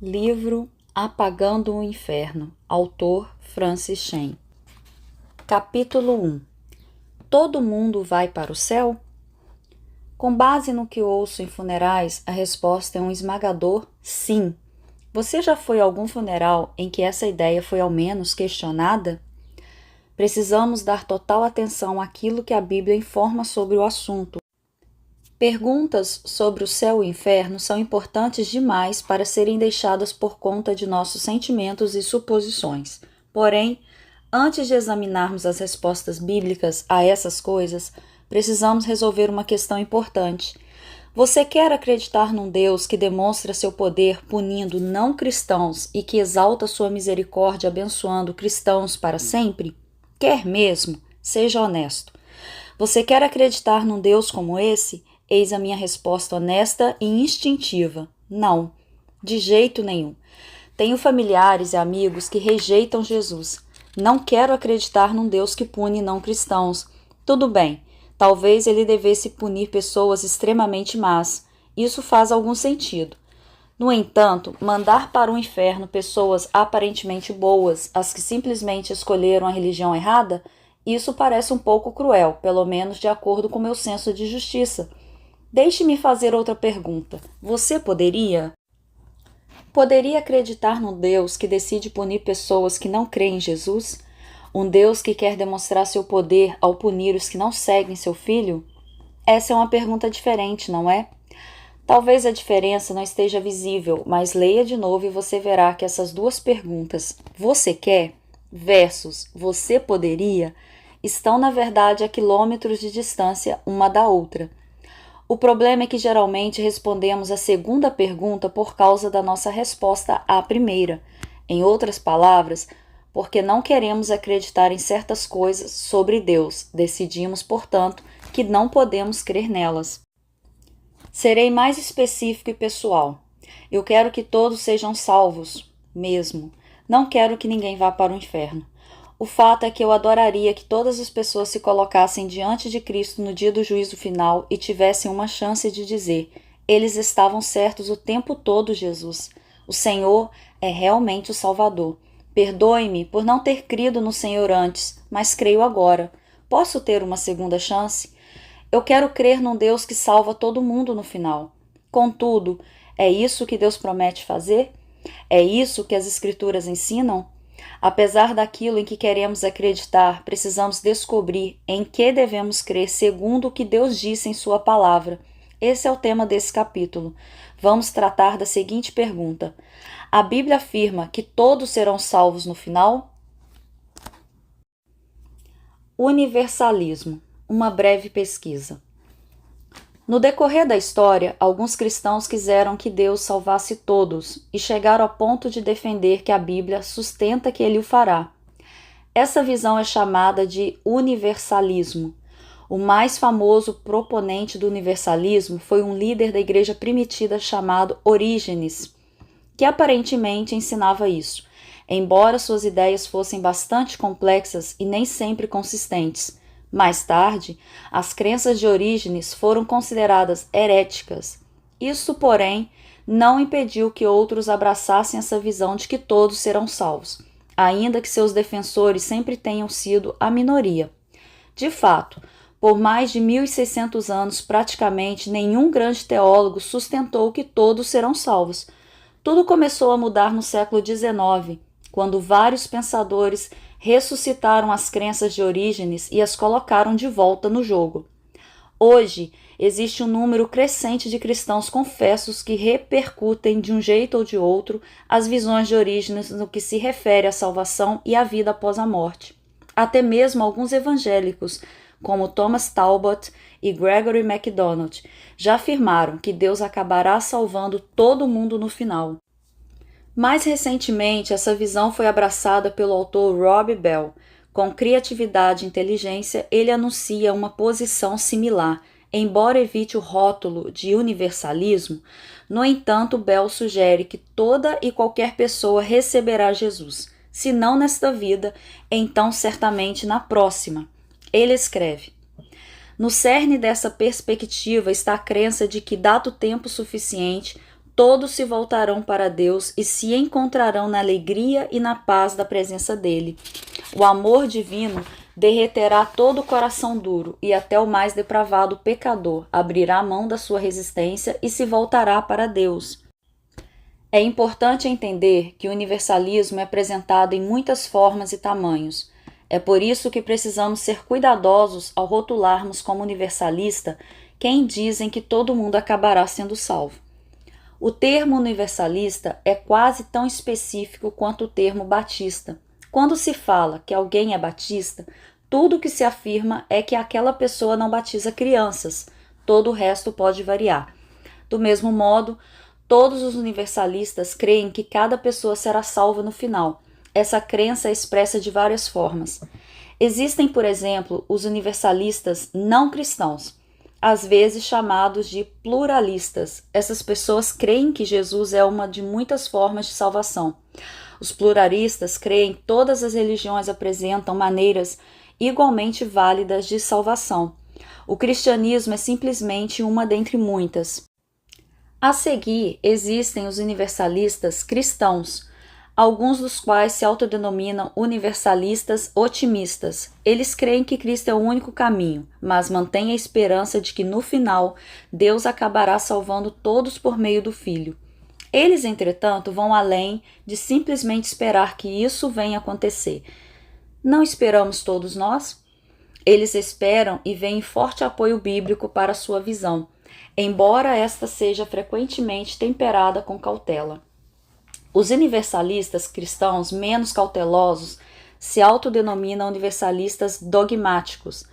Livro Apagando o Inferno, autor Francis Chan. Capítulo 1. Todo mundo vai para o céu? Com base no que ouço em funerais, a resposta é um esmagador sim. Você já foi a algum funeral em que essa ideia foi ao menos questionada? Precisamos dar total atenção àquilo que a Bíblia informa sobre o assunto. Perguntas sobre o céu e o inferno são importantes demais para serem deixadas por conta de nossos sentimentos e suposições. Porém, antes de examinarmos as respostas bíblicas a essas coisas, precisamos resolver uma questão importante. Você quer acreditar num Deus que demonstra seu poder punindo não cristãos e que exalta sua misericórdia abençoando cristãos para sempre? Quer mesmo? Seja honesto. Você quer acreditar num Deus como esse? Eis a minha resposta honesta e instintiva: não, de jeito nenhum. Tenho familiares e amigos que rejeitam Jesus. Não quero acreditar num Deus que pune não cristãos. Tudo bem, talvez ele devesse punir pessoas extremamente más. Isso faz algum sentido. No entanto, mandar para o inferno pessoas aparentemente boas, as que simplesmente escolheram a religião errada, isso parece um pouco cruel, pelo menos de acordo com meu senso de justiça. Deixe-me fazer outra pergunta. Você poderia acreditar num Deus que decide punir pessoas que não creem em Jesus? Um Deus que quer demonstrar seu poder ao punir os que não seguem seu filho? Essa é uma pergunta diferente, não é? Talvez a diferença não esteja visível, mas leia de novo e você verá que essas duas perguntas, você quer versus você poderia, estão na verdade a quilômetros de distância uma da outra. O problema é que geralmente respondemos a segunda pergunta por causa da nossa resposta à primeira. Em outras palavras, porque não queremos acreditar em certas coisas sobre Deus, decidimos, portanto, que não podemos crer nelas. Serei mais específico e pessoal. Eu quero que todos sejam salvos, mesmo. Não quero que ninguém vá para o inferno. O fato é que eu adoraria que todas as pessoas se colocassem diante de Cristo no dia do juízo final e tivessem uma chance de dizer: eles estavam certos o tempo todo, Jesus. O Senhor é realmente o Salvador. Perdoe-me por não ter crido no Senhor antes, mas creio agora. Posso ter uma segunda chance? Eu quero crer num Deus que salva todo mundo no final. Contudo, é isso que Deus promete fazer? É isso que as Escrituras ensinam? Apesar daquilo em que queremos acreditar, precisamos descobrir em que devemos crer segundo o que Deus disse em sua palavra. Esse é o tema desse capítulo. Vamos tratar da seguinte pergunta: a Bíblia afirma que todos serão salvos no final? Universalismo. Uma breve pesquisa. No decorrer da história, alguns cristãos quiseram que Deus salvasse todos e chegaram ao ponto de defender que a Bíblia sustenta que ele o fará. Essa visão é chamada de universalismo. O mais famoso proponente do universalismo foi um líder da igreja primitiva chamado Orígenes, que aparentemente ensinava isso, embora suas ideias fossem bastante complexas e nem sempre consistentes. Mais tarde, as crenças de Orígenes foram consideradas heréticas. Isso, porém, não impediu que outros abraçassem essa visão de que todos serão salvos, ainda que seus defensores sempre tenham sido a minoria. De fato, por mais de 1.600 anos, praticamente nenhum grande teólogo sustentou que todos serão salvos. Tudo começou a mudar no século XIX, quando vários pensadores ressuscitaram as crenças de Orígenes e as colocaram de volta no jogo. Hoje, existe um número crescente de cristãos confessos que repercutem de um jeito ou de outro as visões de Orígenes no que se refere à salvação e à vida após a morte. Até mesmo alguns evangélicos, como Thomas Talbot e Gregory MacDonald, já afirmaram que Deus acabará salvando todo mundo no final. Mais recentemente, essa visão foi abraçada pelo autor Rob Bell. Com criatividade e inteligência, ele anuncia uma posição similar. Embora evite o rótulo de universalismo, no entanto, Bell sugere que toda e qualquer pessoa receberá Jesus. Se não nesta vida, então certamente na próxima. Ele escreve: no cerne dessa perspectiva está a crença de que, dado tempo suficiente, todos se voltarão para Deus e se encontrarão na alegria e na paz da presença dele. O amor divino derreterá todo o coração duro, e até o mais depravado pecador abrirá mão da sua resistência e se voltará para Deus. É importante entender que o universalismo é apresentado em muitas formas e tamanhos. É por isso que precisamos ser cuidadosos ao rotularmos como universalista quem dizem que todo mundo acabará sendo salvo. O termo universalista é quase tão específico quanto o termo batista. Quando se fala que alguém é batista, tudo o que se afirma é que aquela pessoa não batiza crianças, todo o resto pode variar. Do mesmo modo, todos os universalistas creem que cada pessoa será salva no final. Essa crença é expressa de várias formas. Existem, por exemplo, os universalistas não cristãos, às vezes chamados de pluralistas. Essas pessoas creem que Jesus é uma de muitas formas de salvação. Os pluralistas creem que todas as religiões apresentam maneiras igualmente válidas de salvação. O cristianismo é simplesmente uma dentre muitas. A seguir, existem os universalistas cristãos, alguns dos quais se autodenominam universalistas otimistas. Eles creem que Cristo é o único caminho, mas mantêm a esperança de que no final Deus acabará salvando todos por meio do Filho. Eles, entretanto, vão além de simplesmente esperar que isso venha acontecer. Não esperamos todos nós? Eles esperam e veem forte apoio bíblico para sua visão, embora esta seja frequentemente temperada com cautela. Os universalistas cristãos menos cautelosos se autodenominam universalistas dogmáticos.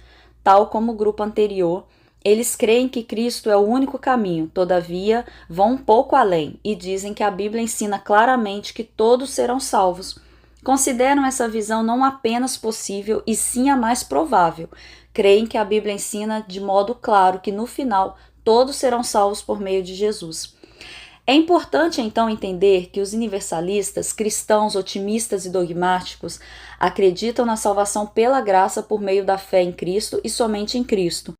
Tal como o grupo anterior, eles creem que Cristo é o único caminho, todavia vão um pouco além e dizem que a Bíblia ensina claramente que todos serão salvos. Consideram essa visão não apenas possível e sim a mais provável. Creem que a Bíblia ensina de modo claro que no final todos serão salvos por meio de Jesus. É importante então entender que os universalistas, cristãos, otimistas e dogmáticos acreditam na salvação pela graça por meio da fé em Cristo e somente em Cristo.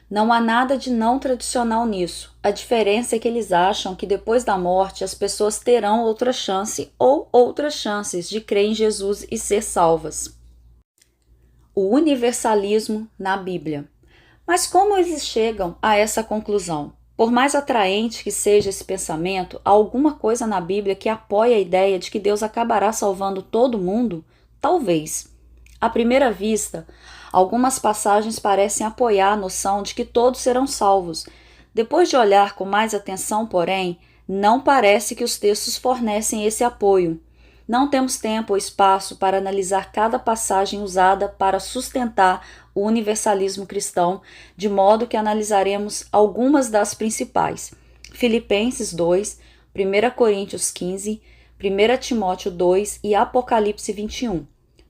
Não há nada de não tradicional nisso. A diferença é que eles acham que depois da morte as pessoas terão outra chance ou outras chances de crer em Jesus e ser salvas. O universalismo na Bíblia. Mas como eles chegam a essa conclusão? Por mais atraente que seja esse pensamento, há alguma coisa na Bíblia que apoia a ideia de que Deus acabará salvando todo mundo? Talvez. À primeira vista, algumas passagens parecem apoiar a noção de que todos serão salvos. Depois de olhar com mais atenção, porém, não parece que os textos fornecem esse apoio. Não temos tempo ou espaço para analisar cada passagem usada para sustentar o universalismo cristão, de modo que analisaremos algumas das principais. Filipenses 2, 1 Coríntios 15, 1 Timóteo 2 e Apocalipse 21.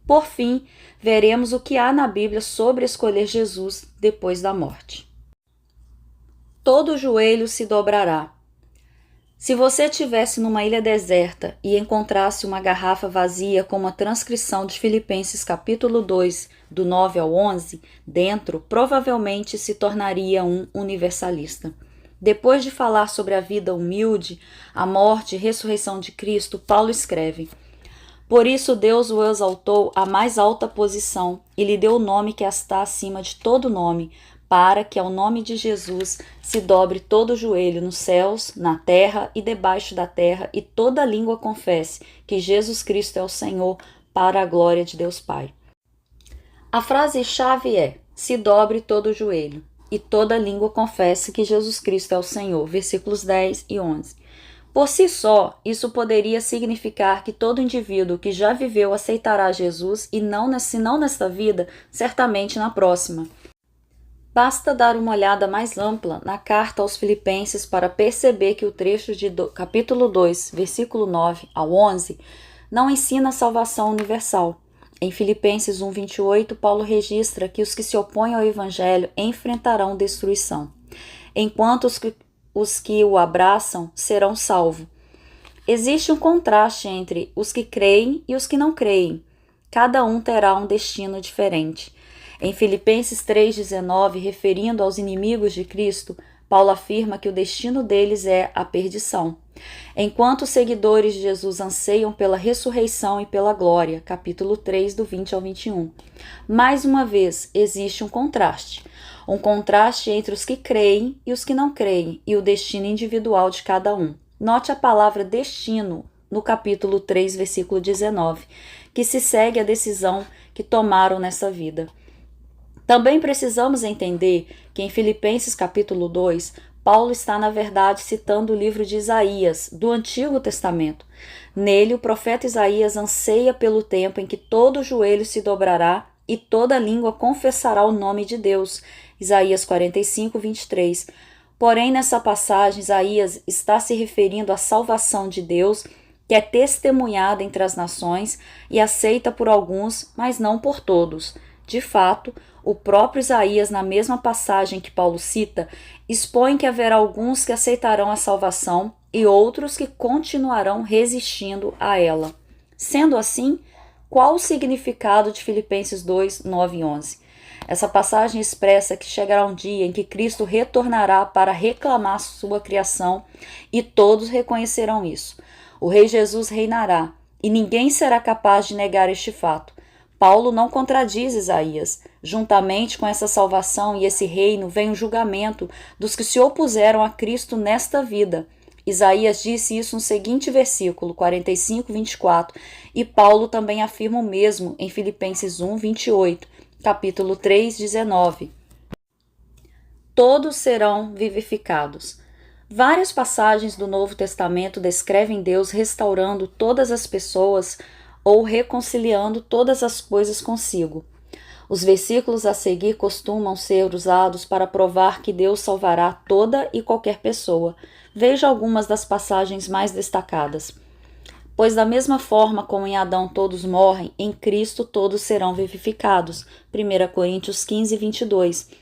Por fim, veremos o que há na Bíblia sobre escolher Jesus depois da morte. Todo joelho se dobrará. Se você estivesse numa ilha deserta e encontrasse uma garrafa vazia com uma transcrição de Filipenses capítulo 2, do 9 ao 11, dentro, provavelmente se tornaria um universalista. Depois de falar sobre a vida humilde, a morte e ressurreição de Cristo, Paulo escreve: Por isso Deus o exaltou à mais alta posição e lhe deu o nome que está acima de todo nome, para que ao nome de Jesus se dobre todo o joelho nos céus, na terra e debaixo da terra, e toda língua confesse que Jesus Cristo é o Senhor, para a glória de Deus Pai. A frase-chave é: se dobre todo o joelho, e toda língua confesse que Jesus Cristo é o Senhor, versículos 10 e 11. Por si só, isso poderia significar que todo indivíduo que já viveu aceitará Jesus e se não nesta vida, certamente na próxima. Basta dar uma olhada mais ampla na carta aos Filipenses para perceber que o trecho de capítulo 2, versículo 9 ao 11, não ensina a salvação universal. Em Filipenses 1:28, Paulo registra que os que se opõem ao Evangelho enfrentarão destruição, enquanto os que o abraçam serão salvos. Existe um contraste entre os que creem e os que não creem. Cada um terá um destino diferente. Em Filipenses 3,19, referindo aos inimigos de Cristo, Paulo afirma que o destino deles é a perdição. Enquanto os seguidores de Jesus anseiam pela ressurreição e pela glória, capítulo 3, do 20 ao 21. Mais uma vez, existe um contraste entre os que creem e os que não creem, e o destino individual de cada um. Note a palavra destino no capítulo 3, versículo 19, que se segue a decisão que tomaram nessa vida. Também precisamos entender que em Filipenses capítulo 2, Paulo está, na verdade, citando o livro de Isaías, do Antigo Testamento. Nele, o profeta Isaías anseia pelo tempo em que todo joelho se dobrará e toda língua confessará o nome de Deus. Isaías 45, 23. Porém, nessa passagem, Isaías está se referindo à salvação de Deus, que é testemunhada entre as nações e aceita por alguns, mas não por todos. De fato, o próprio Isaías, na mesma passagem que Paulo cita, expõe que haverá alguns que aceitarão a salvação e outros que continuarão resistindo a ela. Sendo assim, qual o significado de Filipenses 2, 9 e 11? Essa passagem expressa que chegará um dia em que Cristo retornará para reclamar sua criação e todos reconhecerão isso. O Rei Jesus reinará e ninguém será capaz de negar este fato. Paulo não contradiz Isaías. Juntamente com essa salvação e esse reino vem o julgamento dos que se opuseram a Cristo nesta vida. Isaías disse isso no seguinte versículo, 45, 24, e Paulo também afirma o mesmo em Filipenses 1, 28, capítulo 3, 19. Todos serão vivificados. Várias passagens do Novo Testamento descrevem Deus restaurando todas as pessoas ou reconciliando todas as coisas consigo. Os versículos a seguir costumam ser usados para provar que Deus salvará toda e qualquer pessoa. Veja algumas das passagens mais destacadas. Pois da mesma forma como em Adão todos morrem, em Cristo todos serão vivificados. 1 Coríntios 15, 22.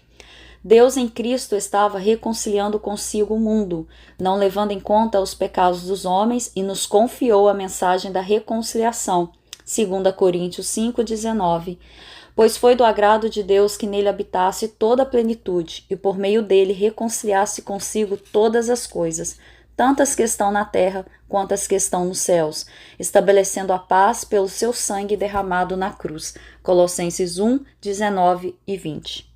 Deus em Cristo estava reconciliando consigo o mundo, não levando em conta os pecados dos homens, e nos confiou a mensagem da reconciliação. 2 Coríntios 5, 19. Pois foi do agrado de Deus que nele habitasse toda a plenitude, e por meio dele reconciliasse consigo todas as coisas, tanto as que estão na terra quanto as que estão nos céus, estabelecendo a paz pelo seu sangue derramado na cruz. Colossenses 1, 19 e 20.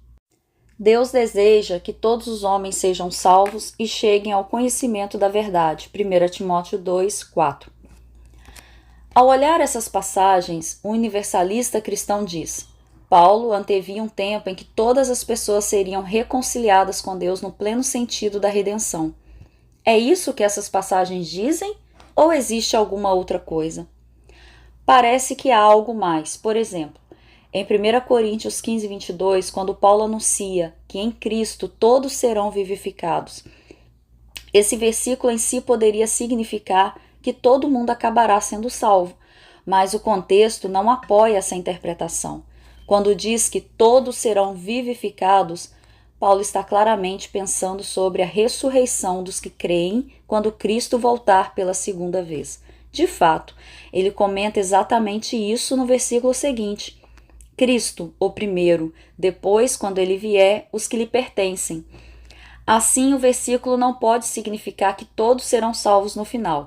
Deus deseja que todos os homens sejam salvos e cheguem ao conhecimento da verdade. 1 Timóteo 2, 4. Ao olhar essas passagens, o universalista cristão diz: Paulo antevia um tempo em que todas as pessoas seriam reconciliadas com Deus no pleno sentido da redenção. É isso que essas passagens dizem? Ou existe alguma outra coisa? Parece que há algo mais. Por exemplo, em 1 Coríntios 15, 22, quando Paulo anuncia que em Cristo todos serão vivificados, esse versículo em si poderia significar que todo mundo acabará sendo salvo, mas o contexto não apoia essa interpretação. Quando diz que todos serão vivificados, Paulo está claramente pensando sobre a ressurreição dos que creem quando Cristo voltar pela segunda vez. De fato, ele comenta exatamente isso no versículo seguinte: Cristo, o primeiro, depois, quando ele vier, os que lhe pertencem. Assim, o versículo não pode significar que todos serão salvos no final.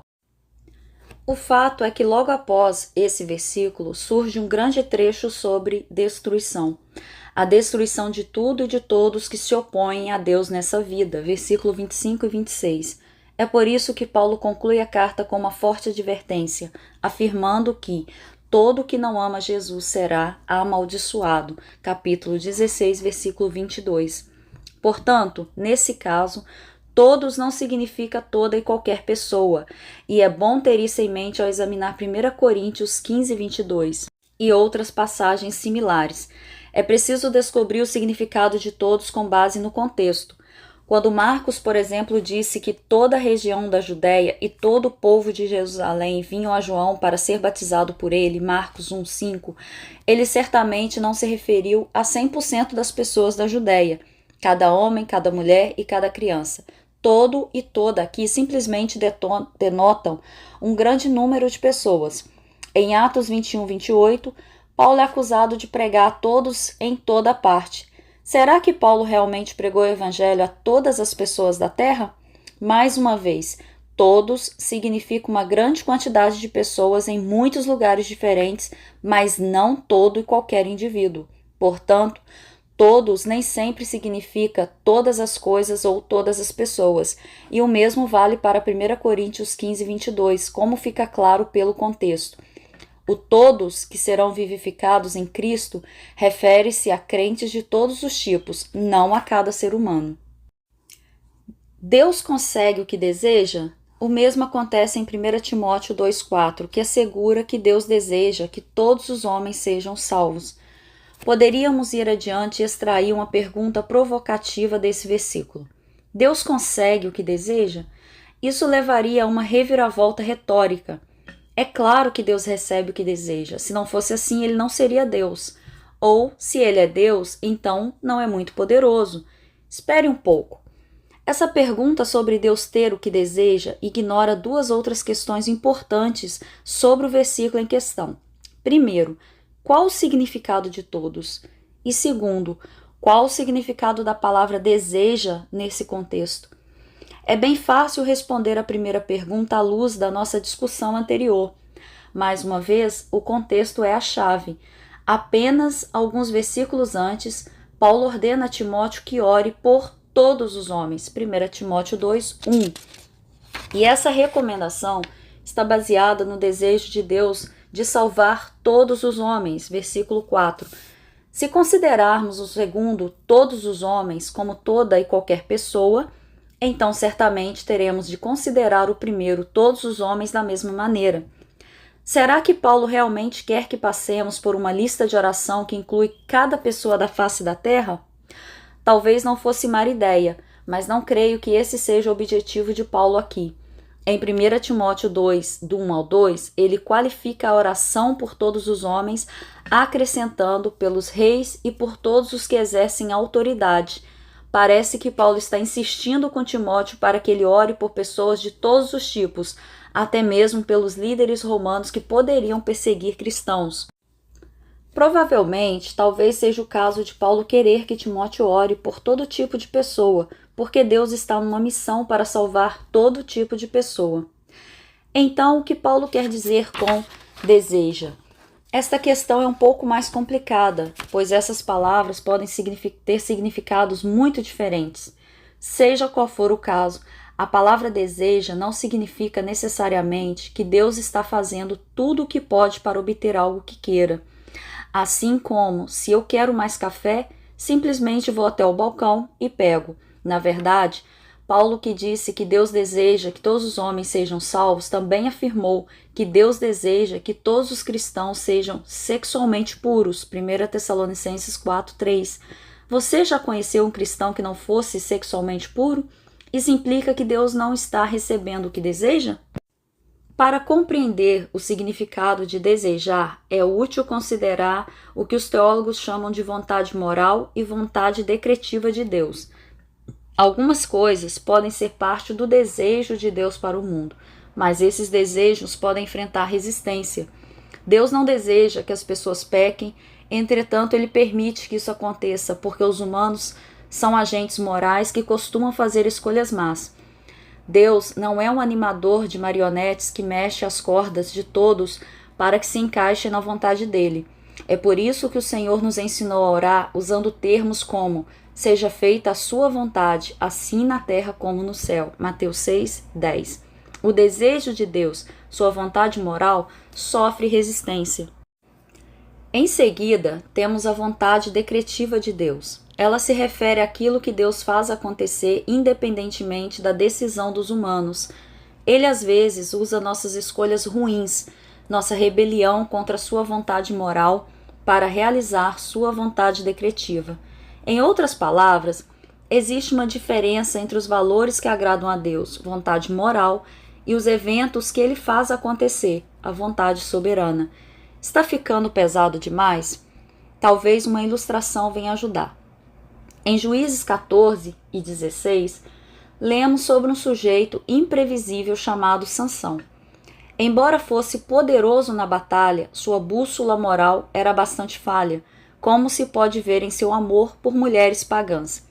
O fato é que logo após esse versículo surge um grande trecho sobre destruição. A destruição de tudo e de todos que se opõem a Deus nessa vida, versículo 25 e 26. É por isso que Paulo conclui a carta com uma forte advertência, afirmando que todo que não ama Jesus será amaldiçoado, capítulo 16, versículo 22. Portanto, nesse caso, todos não significa toda e qualquer pessoa, e é bom ter isso em mente ao examinar 1 Coríntios 15, 22 e outras passagens similares. É preciso descobrir o significado de todos com base no contexto. Quando Marcos, por exemplo, disse que toda a região da Judéia e todo o povo de Jerusalém vinham a João para ser batizado por ele, Marcos 1,5, ele certamente não se referiu a 100% das pessoas da Judéia, cada homem, cada mulher e cada criança. Todo e toda aqui simplesmente denotam um grande número de pessoas. Em Atos 21, 28, Paulo é acusado de pregar a todos em toda parte. Será que Paulo realmente pregou o evangelho a todas as pessoas da terra? Mais uma vez, todos significa uma grande quantidade de pessoas em muitos lugares diferentes, mas não todo e qualquer indivíduo. Portanto, todos nem sempre significa todas as coisas ou todas as pessoas, e o mesmo vale para 1 Coríntios 15, 22, como fica claro pelo contexto. O todos que serão vivificados em Cristo refere-se a crentes de todos os tipos, não a cada ser humano. Deus consegue o que deseja? O mesmo acontece em 1 Timóteo 2,4, que assegura que Deus deseja que todos os homens sejam salvos. Poderíamos ir adiante e extrair uma pergunta provocativa desse versículo. Deus consegue o que deseja? Isso levaria a uma reviravolta retórica. É claro que Deus recebe o que deseja. Se não fosse assim, ele não seria Deus. Ou, se ele é Deus, então não é muito poderoso. Espere um pouco. Essa pergunta sobre Deus ter o que deseja ignora duas outras questões importantes sobre o versículo em questão. Primeiro, qual o significado de todos? E segundo, qual o significado da palavra deseja nesse contexto? É bem fácil responder a primeira pergunta à luz da nossa discussão anterior. Mais uma vez, o contexto é a chave. Apenas alguns versículos antes, Paulo ordena a Timóteo que ore por todos os homens. 1 Timóteo 2, 1. E essa recomendação está baseada no desejo de Deus de salvar todos os homens. Versículo 4. Se considerarmos o segundo, todos os homens, como toda e qualquer pessoa, então certamente teremos de considerar o primeiro, todos os homens, da mesma maneira. Será que Paulo realmente quer que passemos por uma lista de oração que inclui cada pessoa da face da terra? Talvez não fosse má ideia, mas não creio que esse seja o objetivo de Paulo aqui. Em 1 Timóteo 2, do 1 ao 2, ele qualifica a oração por todos os homens, acrescentando pelos reis e por todos os que exercem autoridade. Parece que Paulo está insistindo com Timóteo para que ele ore por pessoas de todos os tipos, até mesmo pelos líderes romanos que poderiam perseguir cristãos. Provavelmente, talvez seja o caso de Paulo querer que Timóteo ore por todo tipo de pessoa, porque Deus está numa missão para salvar todo tipo de pessoa. Então, o que Paulo quer dizer com deseja? Esta questão é um pouco mais complicada, pois essas palavras podem ter significados muito diferentes. Seja qual for o caso, a palavra deseja não significa necessariamente que Deus está fazendo tudo o que pode para obter algo que queira. Assim como, se eu quero mais café, simplesmente vou até o balcão e pego. Na verdade, Paulo, que disse que Deus deseja que todos os homens sejam salvos, também afirmou que Deus deseja que todos os cristãos sejam sexualmente puros. 1 Tessalonicenses 4:3. Você já conheceu um cristão que não fosse sexualmente puro? Isso implica que Deus não está recebendo o que deseja? Para compreender o significado de desejar, é útil considerar o que os teólogos chamam de vontade moral e vontade decretiva de Deus. Algumas coisas podem ser parte do desejo de Deus para o mundo, mas esses desejos podem enfrentar resistência. Deus não deseja que as pessoas pequem, entretanto, ele permite que isso aconteça, porque os humanos são agentes morais que costumam fazer escolhas más. Deus não é um animador de marionetes que mexe as cordas de todos para que se encaixe na vontade dele. É por isso que o Senhor nos ensinou a orar usando termos como seja feita a sua vontade, assim na terra como no céu. Mateus 6:10. O desejo de Deus, sua vontade moral, sofre resistência. Em seguida, temos a vontade decretiva de Deus. Ela se refere àquilo que Deus faz acontecer independentemente da decisão dos humanos. Ele às vezes usa nossas escolhas ruins, nossa rebelião contra sua vontade moral, para realizar sua vontade decretiva. Em outras palavras, existe uma diferença entre os valores que agradam a Deus, vontade moral, e os eventos que ele faz acontecer, a vontade soberana. Está ficando pesado demais? Talvez uma ilustração venha ajudar. Em Juízes 14 e 16, lemos sobre um sujeito imprevisível chamado Sansão. Embora fosse poderoso na batalha, sua bússola moral era bastante falha. como se pode ver em seu amor por mulheres pagãs.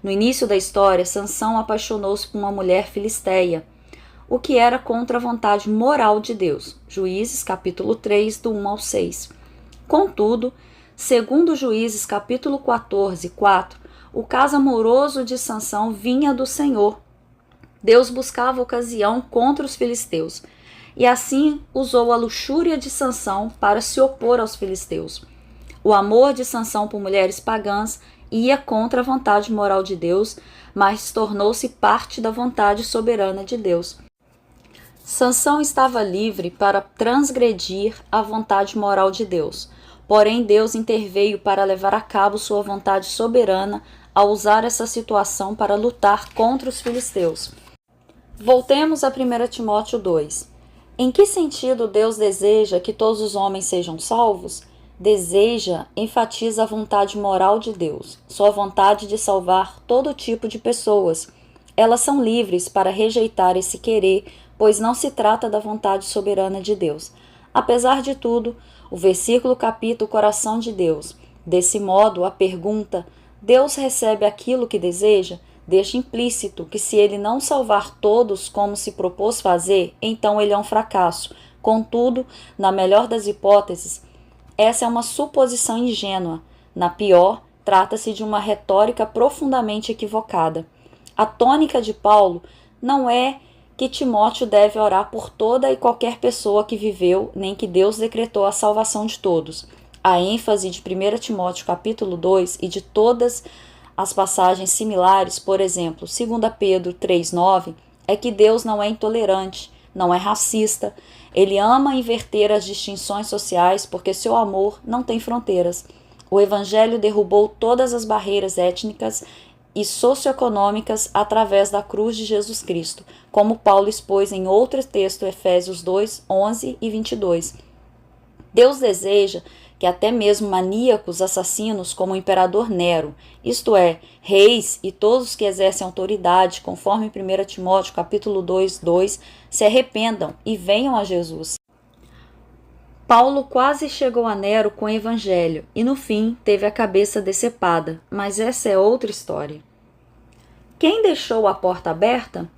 No início da história, Sansão apaixonou-se por uma mulher filisteia, o que era contra a vontade moral de Deus. Juízes, capítulo 3, do 1 ao 6. Contudo, segundo Juízes, capítulo 14, 4, o caso amoroso de Sansão vinha do Senhor. Deus buscava ocasião contra os filisteus, e assim usou a luxúria de Sansão para se opor aos filisteus. O amor de Sansão por mulheres pagãs ia contra a vontade moral de Deus, mas tornou-se parte da vontade soberana de Deus. Sansão estava livre para transgredir a vontade moral de Deus, porém Deus interveio para levar a cabo sua vontade soberana ao usar essa situação para lutar contra os filisteus. Voltemos a 1 Timóteo 2. Em que sentido Deus deseja que todos os homens sejam salvos? Deseja enfatiza a vontade moral de Deus, sua vontade de salvar todo tipo de pessoas. Elas são livres para rejeitar esse querer, pois não se trata da vontade soberana de Deus. Apesar de tudo, o versículo capta o coração de Deus. Desse modo, a pergunta, Deus recebe aquilo que deseja? Deixa implícito que se ele não salvar todos como se propôs fazer, então ele é um fracasso. Contudo, na melhor das hipóteses, essa é uma suposição ingênua. Na pior, trata-se de uma retórica profundamente equivocada. A tônica de Paulo não é que Timóteo deve orar por toda e qualquer pessoa que viveu, nem que Deus decretou a salvação de todos. A ênfase de 1 Timóteo capítulo 2 e de todas as passagens similares, por exemplo, 2 Pedro 3,9, é que Deus não é intolerante, não é racista. Ele ama inverter as distinções sociais porque seu amor não tem fronteiras. O Evangelho derrubou todas as barreiras étnicas e socioeconômicas através da cruz de Jesus Cristo, como Paulo expôs em outro texto, Efésios 2, 11 e 22. Deus deseja que até mesmo maníacos assassinos como o imperador Nero, isto é, reis e todos que exercem autoridade, conforme 1 Timóteo capítulo 2, 2, se arrependam e venham a Jesus. Paulo quase chegou a Nero com o evangelho e no fim teve a cabeça decepada, mas essa é outra história. Quem deixou a porta aberta?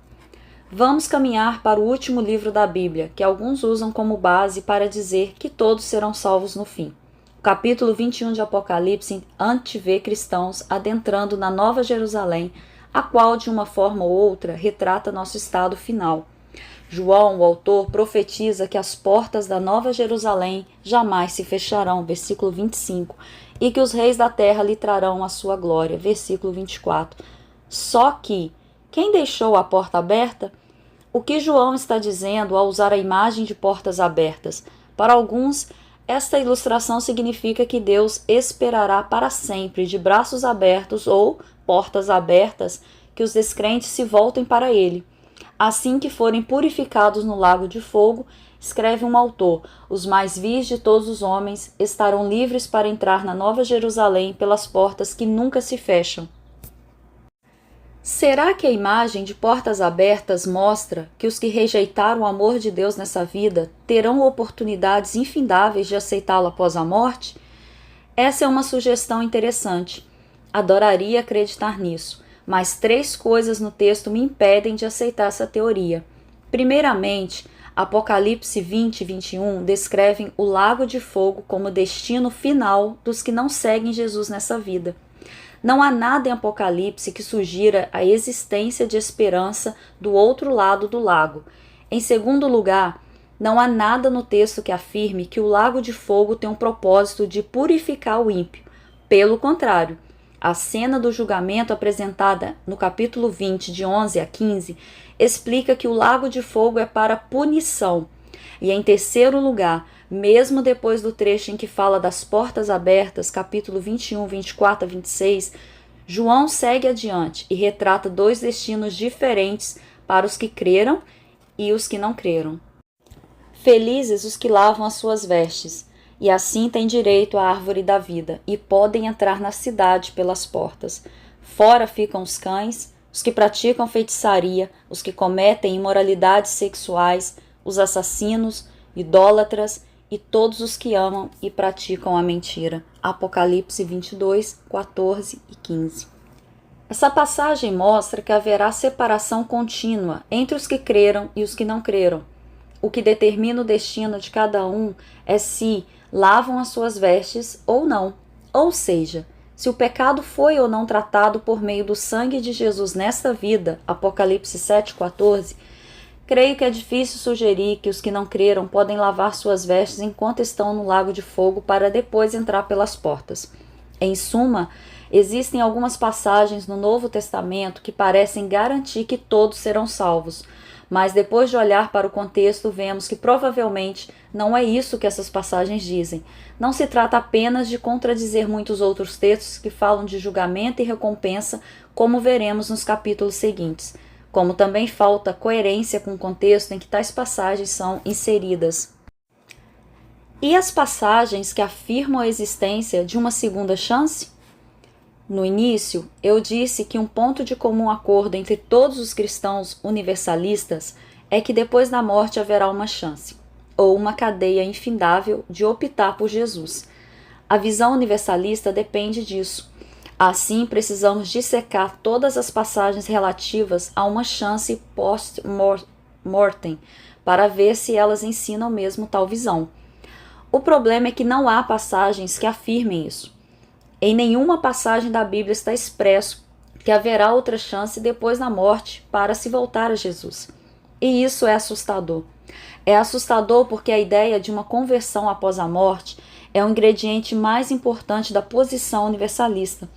Vamos caminhar para o último livro da Bíblia, que alguns usam como base para dizer que todos serão salvos no fim. O capítulo 21 de Apocalipse antevê cristãos adentrando na Nova Jerusalém, a qual, de uma forma ou outra, retrata nosso estado final. João, o autor, profetiza que as portas da Nova Jerusalém jamais se fecharão, versículo 25, e que os reis da terra lhe trarão a sua glória, versículo 24. Só que, quem deixou a porta aberta? O que João está dizendo ao usar a imagem de portas abertas? Para alguns, esta ilustração significa que Deus esperará para sempre, de braços abertos ou portas abertas, que os descrentes se voltem para ele. Assim que forem purificados no lago de fogo, escreve um autor, os mais vis de todos os homens estarão livres para entrar na Nova Jerusalém pelas portas que nunca se fecham. Será que a imagem de portas abertas mostra que os que rejeitaram o amor de Deus nessa vida terão oportunidades infindáveis de aceitá-lo após a morte? Essa é uma sugestão interessante. Adoraria acreditar nisso, mas 3 coisas no texto me impedem de aceitar essa teoria. Primeiramente, Apocalipse 20 e 21 descrevem o lago de fogo como destino final dos que não seguem Jesus nessa vida. Não há nada em Apocalipse que sugira a existência de esperança do outro lado do lago. Em segundo lugar, não há nada no texto que afirme que o lago de fogo tem um propósito de purificar o ímpio. Pelo contrário, a cena do julgamento apresentada no capítulo 20, de 11 a 15, explica que o lago de fogo é para punição. E em terceiro lugar, mesmo depois do trecho em que fala das portas abertas, capítulo 21, 24 a 26, João segue adiante e retrata 2 destinos diferentes para os que creram e os que não creram. Felizes os que lavam as suas vestes, e assim têm direito à árvore da vida, e podem entrar na cidade pelas portas. Fora ficam os cães, os que praticam feitiçaria, os que cometem imoralidades sexuais, os assassinos, idólatras, e todos os que amam e praticam a mentira. Apocalipse 22, 14 e 15. Essa passagem mostra que haverá separação contínua entre os que creram e os que não creram. O que determina o destino de cada um é se lavam as suas vestes ou não. Ou seja, se o pecado foi ou não tratado por meio do sangue de Jesus nesta vida, Apocalipse 7,14, creio que é difícil sugerir que os que não creram podem lavar suas vestes enquanto estão no lago de fogo para depois entrar pelas portas. Em suma, existem algumas passagens no Novo Testamento que parecem garantir que todos serão salvos, mas depois de olhar para o contexto, vemos que provavelmente não é isso que essas passagens dizem. Não se trata apenas de contradizer muitos outros textos que falam de julgamento e recompensa, como veremos nos capítulos seguintes, como também falta coerência com o contexto em que tais passagens são inseridas. E as passagens que afirmam a existência de uma segunda chance? No início, eu disse que um ponto de comum acordo entre todos os cristãos universalistas é que depois da morte haverá uma chance, ou uma cadeia infindável de optar por Jesus. A visão universalista depende disso. Assim, precisamos dissecar todas as passagens relativas a uma chance post-mortem para ver se elas ensinam mesmo tal visão. O problema é que não há passagens que afirmem isso. Em nenhuma passagem da Bíblia está expresso que haverá outra chance depois da morte para se voltar a Jesus. E isso é assustador. É assustador porque a ideia de uma conversão após a morte é o ingrediente mais importante da posição universalista.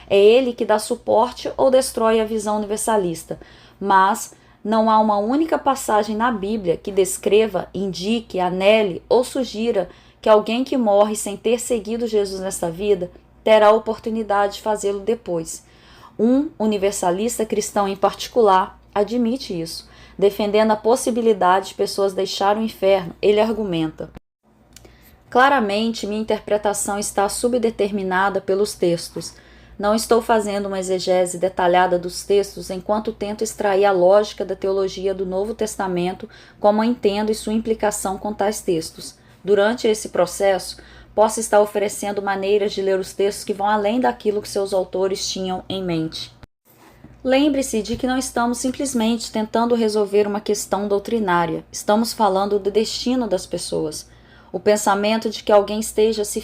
É ele que dá suporte ou destrói a visão universalista. Mas não há uma única passagem na Bíblia que descreva, indique, anele ou sugira que alguém que morre sem ter seguido Jesus nesta vida terá a oportunidade de fazê-lo depois. Um universalista cristão em particular admite isso. Defendendo a possibilidade de pessoas deixarem o inferno, ele argumenta: claramente, minha interpretação está subdeterminada pelos textos. Não estou fazendo uma exegese detalhada dos textos enquanto tento extrair a lógica da teologia do Novo Testamento, como a entendo e sua implicação com tais textos. Durante esse processo, posso estar oferecendo maneiras de ler os textos que vão além daquilo que seus autores tinham em mente. Lembre-se de que não estamos simplesmente tentando resolver uma questão doutrinária, estamos falando do destino das pessoas. O pensamento de que alguém esteja se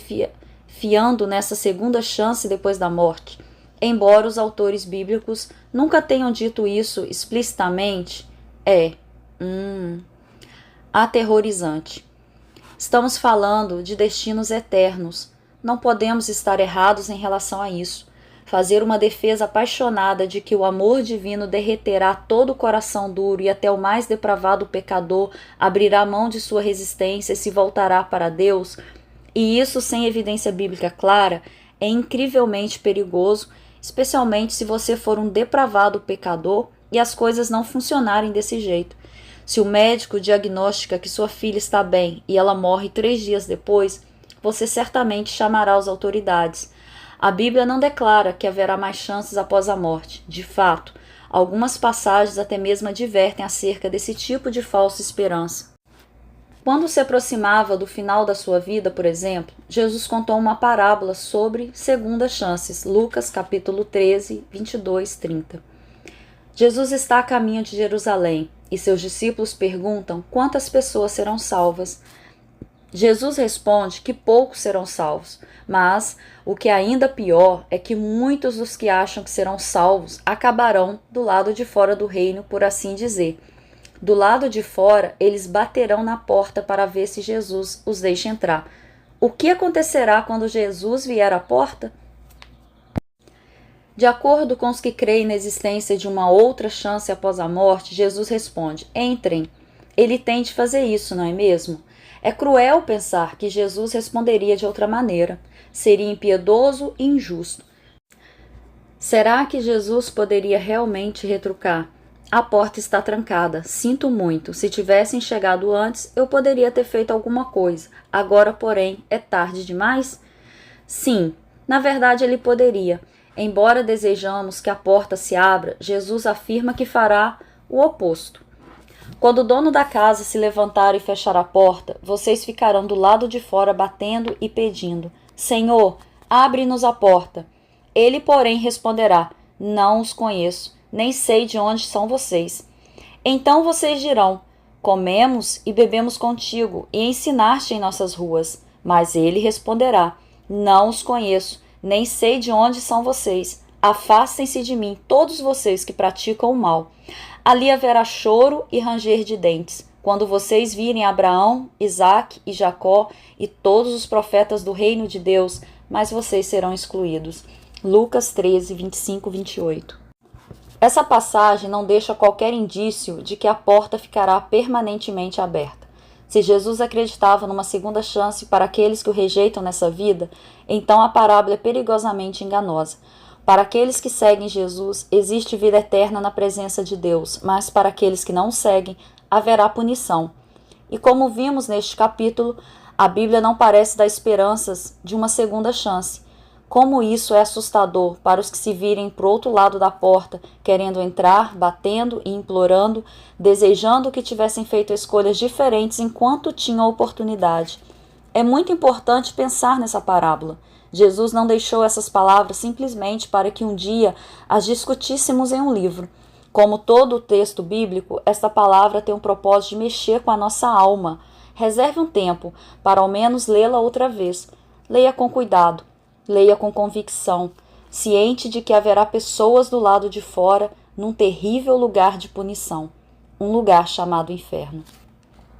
fiando nessa segunda chance depois da morte, embora os autores bíblicos nunca tenham dito isso explicitamente, é aterrorizante. Estamos falando de destinos eternos. Não podemos estar errados em relação a isso. Fazer uma defesa apaixonada de que o amor divino derreterá todo o coração duro e até o mais depravado pecador abrirá mão de sua resistência e se voltará para Deus, e isso sem evidência bíblica clara, é incrivelmente perigoso, especialmente se você for um depravado pecador e as coisas não funcionarem desse jeito. Se o médico diagnostica que sua filha está bem e ela morre 3 dias depois, você certamente chamará as autoridades. A Bíblia não declara que haverá mais chances após a morte. De fato, algumas passagens até mesmo advertem acerca desse tipo de falsa esperança. Quando se aproximava do final da sua vida, por exemplo, Jesus contou uma parábola sobre segundas chances, Lucas capítulo 13, 22, 30. Jesus está a caminho de Jerusalém e seus discípulos perguntam quantas pessoas serão salvas. Jesus responde que poucos serão salvos, mas o que é ainda pior é que muitos dos que acham que serão salvos acabarão do lado de fora do reino, por assim dizer. Do lado de fora, eles baterão na porta para ver se Jesus os deixa entrar. O que acontecerá quando Jesus vier à porta? De acordo com os que creem na existência de uma outra chance após a morte, Jesus responde: entrem. Ele tem de fazer isso, não é mesmo? É cruel pensar que Jesus responderia de outra maneira. Seria impiedoso e injusto. Será que Jesus poderia realmente retrucar? A porta está trancada. Sinto muito. Se tivessem chegado antes, eu poderia ter feito alguma coisa. Agora, porém, é tarde demais? Sim, na verdade ele poderia. Embora desejamos que a porta se abra, Jesus afirma que fará o oposto. Quando o dono da casa se levantar e fechar a porta, vocês ficarão do lado de fora batendo e pedindo: Senhor, abre-nos a porta. Ele, porém, responderá: Não os conheço, nem sei de onde são vocês. Então vocês dirão: Comemos e bebemos contigo e ensinaste em nossas ruas. Mas ele responderá: Não os conheço, nem sei de onde são vocês. Afastem-se de mim, todos vocês que praticam o mal. Ali haverá choro e ranger de dentes, quando vocês virem Abraão, Isaque e Jacó e todos os profetas do reino de Deus, mas vocês serão excluídos. Lucas 13, 25, 28. Essa passagem não deixa qualquer indício de que a porta ficará permanentemente aberta. Se Jesus acreditava numa segunda chance para aqueles que o rejeitam nessa vida, então a parábola é perigosamente enganosa. Para aqueles que seguem Jesus, existe vida eterna na presença de Deus, mas para aqueles que não seguem, haverá punição. E como vimos neste capítulo, a Bíblia não parece dar esperanças de uma segunda chance. Como isso é assustador para os que se virem para o outro lado da porta, querendo entrar, batendo e implorando, desejando que tivessem feito escolhas diferentes enquanto tinham a oportunidade. É muito importante pensar nessa parábola. Jesus não deixou essas palavras simplesmente para que um dia as discutíssemos em um livro. Como todo o texto bíblico, esta palavra tem o propósito de mexer com a nossa alma. Reserve um tempo para ao menos lê-la outra vez. Leia com cuidado, leia com convicção, ciente de que haverá pessoas do lado de fora num terrível lugar de punição, um lugar chamado inferno.